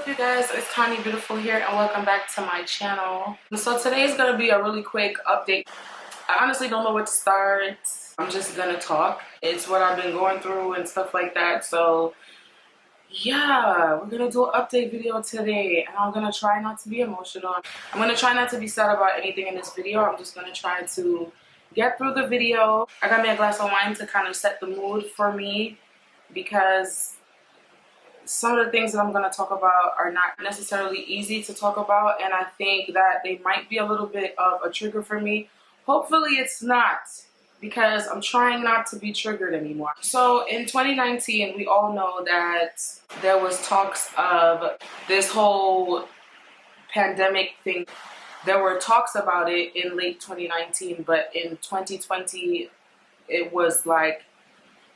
up, you guys? It's Tanyabeautiful here, and welcome back to my channel. So today is gonna be a really quick update. I honestly don't know what to start. I'm just gonna talk. It's what I've been going through and stuff like that. So yeah, we're gonna do an update video today, and I'm gonna try not to be emotional. I'm gonna try not to be sad about anything in this video. I'm just gonna try to get through the video. I got me a glass of wine to kind of set the mood for me, because some of the things that I'm going to talk about are not necessarily easy to talk about, and I think that they might be a little bit of a trigger for me. Hopefully it's not, because I'm trying not to be triggered anymore. So in 2019, we all know that there was talks of this whole pandemic thing. There were talks about it in late 2019, but in 2020, it was like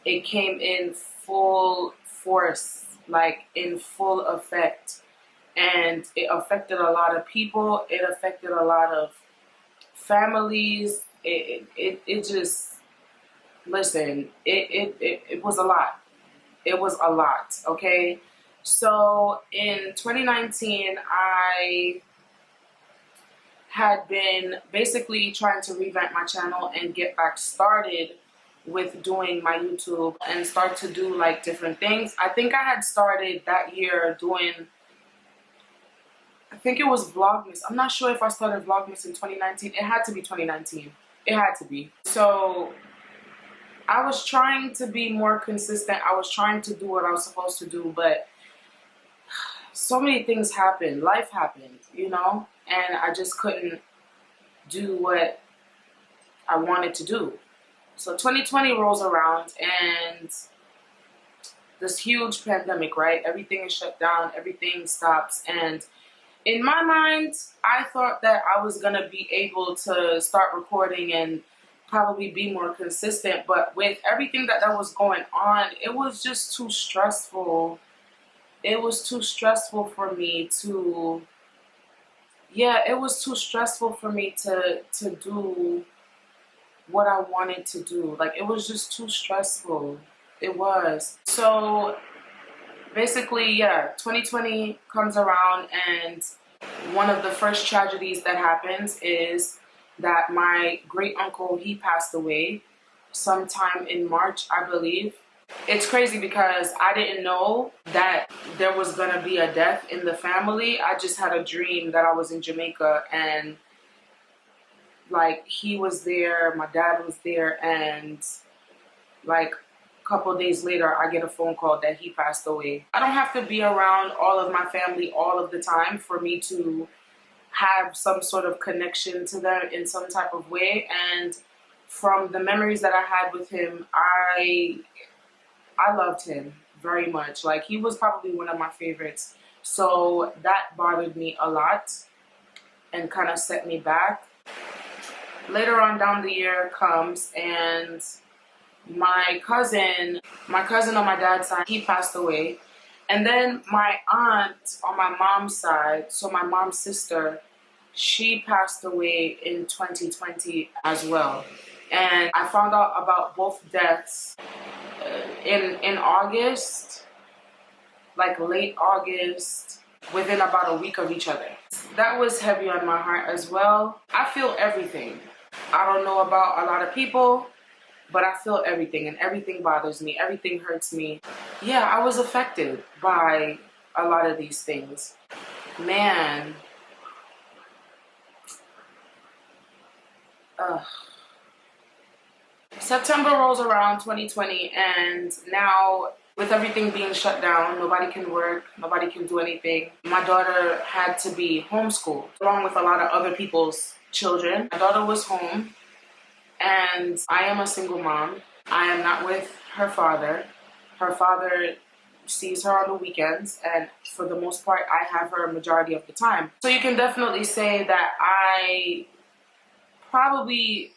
it came in full force, like in full effect, and it affected a lot of people. It affected a lot of families. It just, listen, it was a lot. It was a lot. Okay, so in 2019, I had been basically trying to revamp my channel and get back started with doing my YouTube and start to do like different things. I think I had started that year doing, I think it was Vlogmas. I'm not sure if I started Vlogmas in 2019. It had to be 2019. It had to be. So I was trying to be more consistent. I was trying to do what I was supposed to do, but so many things happened. Life happened, you know, and I just couldn't do what I wanted to do. So 2020 rolls around, and this huge pandemic, right? Everything is shut down, everything stops. And in my mind, I thought that I was gonna be able to start recording and probably be more consistent. But with everything that was going on, it was just too stressful. It was too stressful for me to, it was too stressful for me to do what I wanted to do. Like, it was just too stressful. It was. So basically, 2020 comes around, and one of the first tragedies that happens is that my great uncle, he passed away sometime in March, I believe. It's crazy because I didn't know that there was gonna be a death in the family. I just had a dream that I was in Jamaica, and like, he was there, my dad was there, and like a couple of days later, I get a phone call that he passed away. I don't have to be around all of my family all of the time for me to have some sort of connection to them in some type of way. And from the memories that I had with him, I loved him very much. Like, he was probably one of my favorites. So that bothered me a lot and kind of set me back. Later on down the year comes, and my cousin on my dad's side, he passed away. And then my aunt on my mom's side, so my mom's sister, she passed away in 2020 as well. And I found out about both deaths in August, like late August, within about a week of each other. That was heavy on my heart as well. I feel everything. I don't know about a lot of people, but I feel everything, and everything bothers me. Everything hurts me. Yeah, I was affected by a lot of these things. Man. September rolls around, 2020, and now with everything being shut down, nobody can work, nobody can do anything. My daughter had to be homeschooled, along with a lot of other people's children. My daughter was home, and I am a single mom. I am not with her father. Her father sees her on the weekends, and for the most part, I have her a majority of the time. So you can definitely say that I probably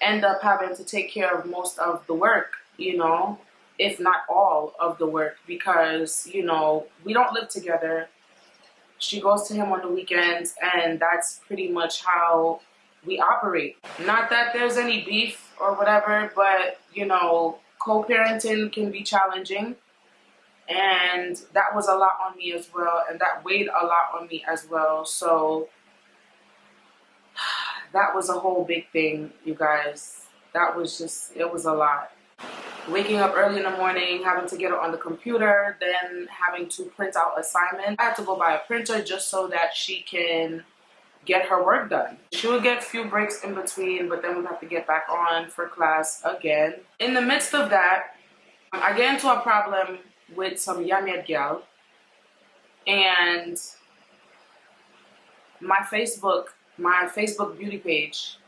end up having to take care of most of the work, you know, if not all of the work, because, you know, we don't live together. She goes to him on the weekends, and that's pretty much how we operate. Not that there's any beef or whatever, but, you know, co-parenting can be challenging. and that was a lot on me as well, and that weighed a lot on me as well. So that was a whole big thing, you guys. That was just, it was a lot. Waking up early in the morning, having to get her on the computer, then having to print out assignments. I had to go buy a printer just so that she can get her work done. She would get a few breaks in between, but then we'd have to get back on for class again. In the midst of that, I get into a problem with some Yamed gal, and my Facebook beauty page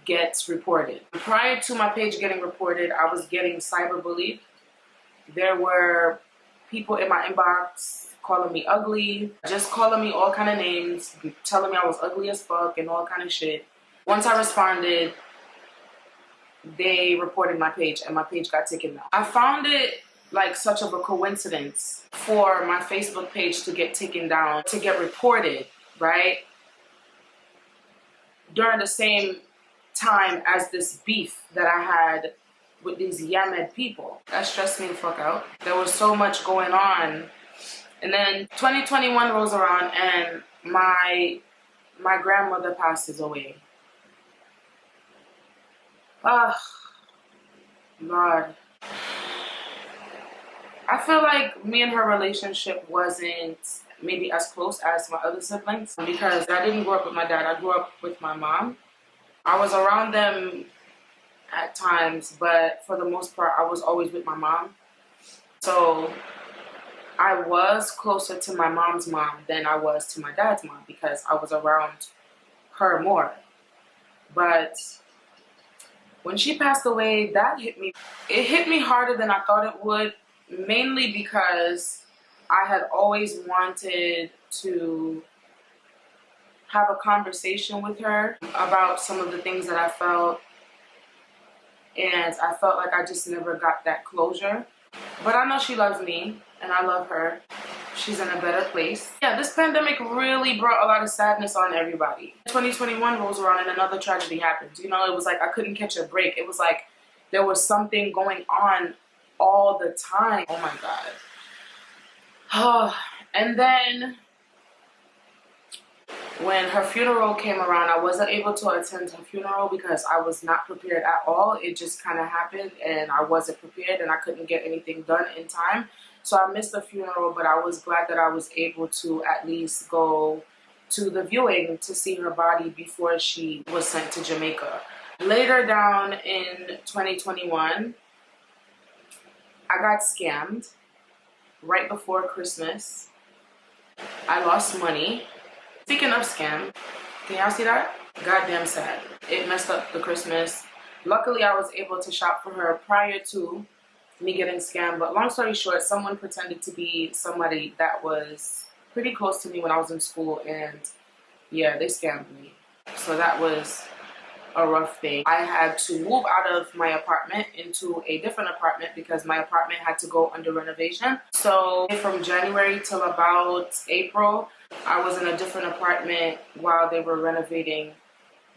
gets reported. Prior to my page getting reported, I was getting cyberbullied. There were people in my inbox calling me ugly, just calling me all kind of names, telling me I was ugly as fuck and all kind of shit. Once I responded, they reported my page and my page got taken down. I found it like such of a coincidence for my Facebook page to get taken down, to get reported, right? During the same time as this beef that I had with these Yamed people. That stressed me the fuck out. There was so much going on. And then 2021 rolls around and my grandmother passes away. Oh, God. I feel like me and her relationship wasn't maybe as close as my other siblings because I didn't grow up with my dad. I grew up with my mom. I was around them at times, but for the most part, I was always with my mom. So I was closer to my mom's mom than I was to my dad's mom because I was around her more. But when she passed away, that hit me. It hit me harder than I thought it would, mainly because I had always wanted to have a conversation with her about some of the things that I felt, and I felt like I just never got that closure. But I know she loves me and I love her. She's in a better place. Yeah, this pandemic really brought a lot of sadness on everybody. 2021 rolls around and another tragedy happens. You know, it was like I couldn't catch a break. It was like there was something going on all the time. Oh my God. And then when her funeral came around, I wasn't able to attend her funeral because I was not prepared at all. It just kind of happened and I wasn't prepared and I couldn't get anything done in time. So I missed the funeral, but I was glad that I was able to at least go to the viewing to see her body before she was sent to Jamaica. Later down in 2021, I got scammed right before Christmas. I lost money. Speaking of scam, can y'all see that? Goddamn sad. It messed up the Christmas. Luckily, I was able to shop for her prior to me getting scammed. But long story short, someone pretended to be somebody that was pretty close to me when I was in school. And yeah, they scammed me. So that was a rough thing. I had to move out of my apartment into a different apartment because my apartment had to go under renovation. So from January till about April, I was in a different apartment while they were renovating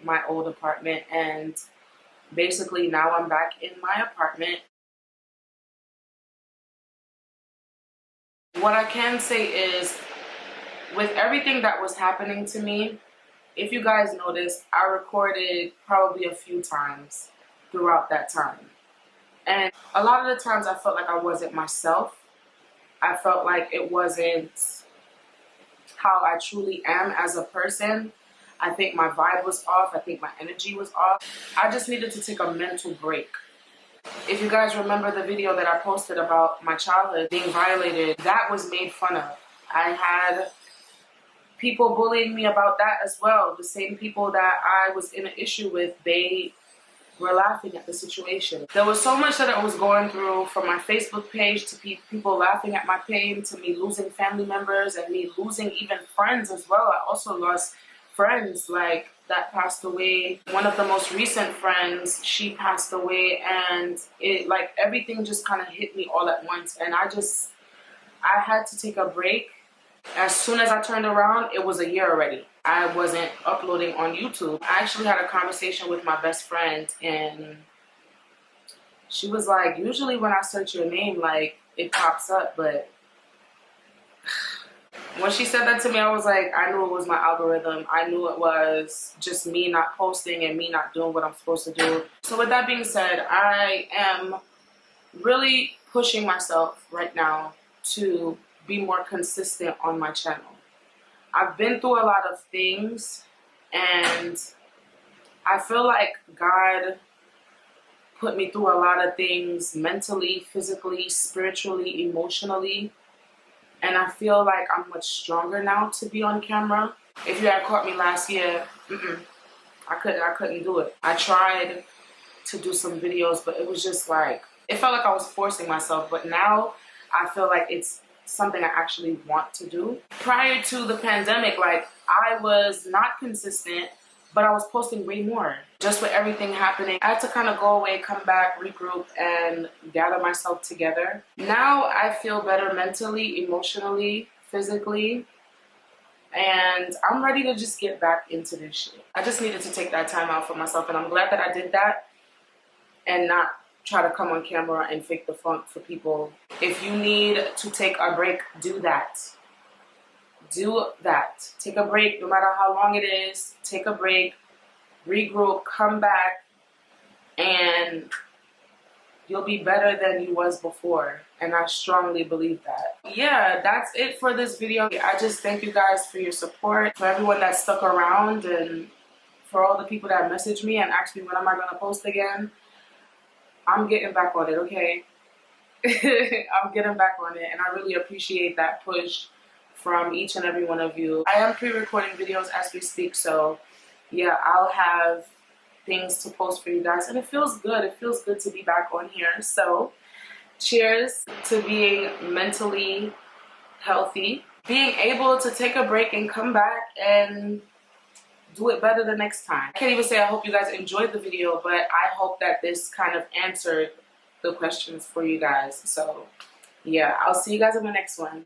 my old apartment, and basically now I'm back in my apartment. What I can say is, with everything that was happening to me, if you guys noticed, I recorded probably a few times throughout that time. And a lot of the times I felt like I wasn't myself. I felt like it wasn't how I truly am as a person. I think my vibe was off. I think my energy was off. I just needed to take a mental break. If you guys remember the video that I posted about my childhood being violated, that was made fun of. I had people bullying me about that as well. The same people that I was in an issue with, they were laughing at the situation. There was so much that I was going through, from my Facebook page to people laughing at my pain, to me losing family members and me losing even friends as well. I also lost friends like that passed away. One of the most recent friends, she passed away, and it like everything just kind of hit me all at once, and I had to take a break. As soon as I turned around, it was a year already. I wasn't uploading on YouTube. I actually had a conversation with my best friend, and she was like, usually when I search your name, like, it pops up, but When she said that to me, I was like, I knew it was my algorithm. I knew it was just me not posting and me not doing what I'm supposed to do. So with that being said, I am really pushing myself right now to be more consistent on my channel. I've been through a lot of things, and I feel like God put me through a lot of things mentally, physically, spiritually, emotionally. And I feel like I'm much stronger now to be on camera. If you had caught me last year, I couldn't do it. I tried to do some videos, but it was just like, it felt like I was forcing myself. But now I feel like it's something I actually want to do. Prior to the pandemic, like, I was not consistent, but I was posting way more. Just with everything happening, I had to kind of go away, come back, regroup, and gather myself together. Now I feel better mentally, emotionally, physically, and I'm ready to just get back into this shit. I just needed to take that time out for myself, and I'm glad that I did that and not try to come on camera and fake the funk for people. If you need to take a break, do that. Do that. Take a break, no matter how long it is. Take a break, regroup, come back, and you'll be better than you was before. And I strongly believe that. Yeah, that's it for this video. I just thank you guys for your support, for everyone that stuck around, and for all the people that messaged me and asked me when am I gonna post again. I'm getting back on it, okay? I'm getting back on it, and I really appreciate that push from each and every one of you. I am pre-recording videos as we speak, so yeah, I'll have things to post for you guys, and it feels good. It feels good to be back on here. So cheers to being mentally healthy, being able to take a break and come back and do it better the next time. I can't even say I hope you guys enjoyed the video, but I hope that this kind of answered the questions for you guys. So yeah, I'll see you guys in the next one.